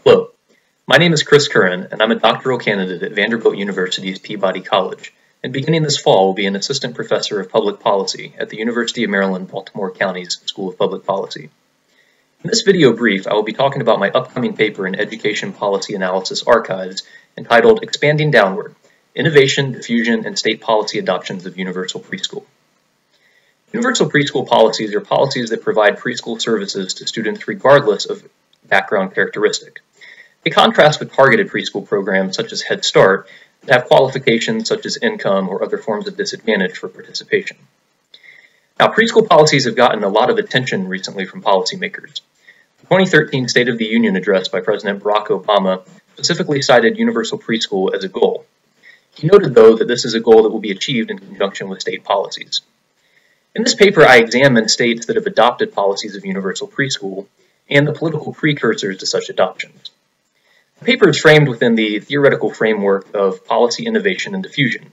Hello, my name is Curran, and I'm a doctoral candidate at Vanderbilt University's Peabody College, and beginning this fall will be an assistant professor of public policy at the University of Maryland, Baltimore County's School of Public Policy. In this video brief, I will be talking about my upcoming paper in Education Policy Analysis Archives entitled Expanding Downward: Innovation, Diffusion, and State Policy Adoptions of Universal Preschool. Universal preschool policies are policies that provide preschool services to students regardless of background characteristic. They contrast with targeted preschool programs such as Head Start that have qualifications such as income or other forms of disadvantage for participation. Now, preschool policies have gotten a lot of attention recently from policymakers. The 2013 State of the Union address by President Barack Obama specifically cited universal preschool as a goal. He noted, though, that this is a goal that will be achieved in conjunction with state policies. In this paper, I examined states that have adopted policies of universal preschool and the political precursors to such adoptions. The paper is framed within the theoretical framework of policy innovation and diffusion.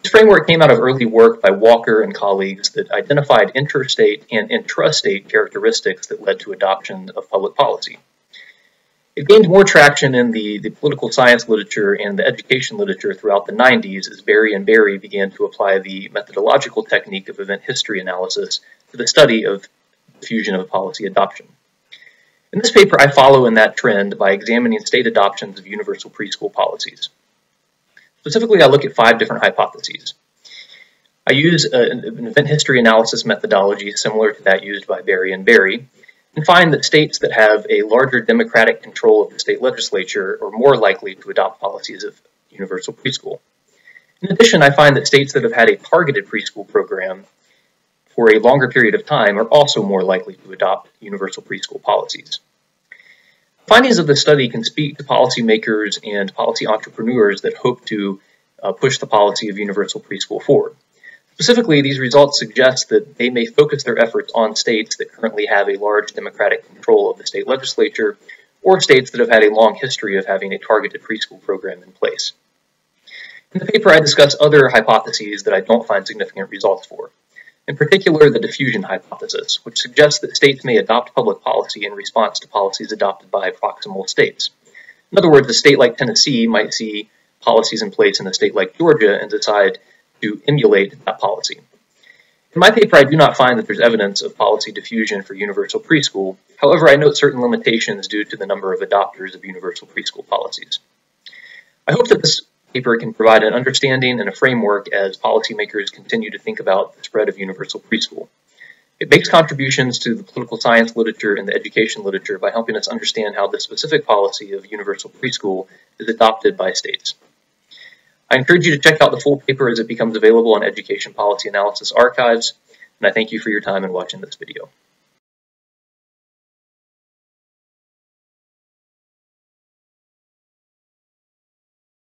This framework came out of early work by Walker and colleagues that identified interstate and intrastate characteristics that led to adoption of public policy. It gained more traction in the political science literature and the education literature throughout the 90s as Berry and Berry began to apply the methodological technique of event history analysis to the study of diffusion of policy adoption. In this paper, I follow in that trend by examining state adoptions of universal preschool policies. Specifically, I look at 5 different hypotheses. I use an event history analysis methodology similar to that used by Berry and Berry, and find that states that have a larger democratic control of the state legislature are more likely to adopt policies of universal preschool. In addition, I find that states that have had a targeted preschool program for a longer period of time are also more likely to adopt universal preschool policies. Findings of this study can speak to policymakers and policy entrepreneurs that hope to push the policy of universal preschool forward. Specifically, these results suggest that they may focus their efforts on states that currently have a large democratic control of the state legislature, or states that have had a long history of having a targeted preschool program in place. In the paper, I discuss other hypotheses that I don't find significant results for. In particular, the diffusion hypothesis, which suggests that states may adopt public policy in response to policies adopted by proximal states. In other words, a state like Tennessee might see policies in place in a state like Georgia and decide to emulate that policy. In my paper, I do not find that there's evidence of policy diffusion for universal preschool. However, I note certain limitations due to the number of adopters of universal preschool policies. I hope that this paper can provide an understanding and a framework as policymakers continue to think about the spread of universal preschool. It makes contributions to the political science literature and the education literature by helping us understand how the specific policy of universal preschool is adopted by states. I encourage you to check out the full paper as it becomes available on Education Policy Analysis Archives, and I thank you for your time in watching this video.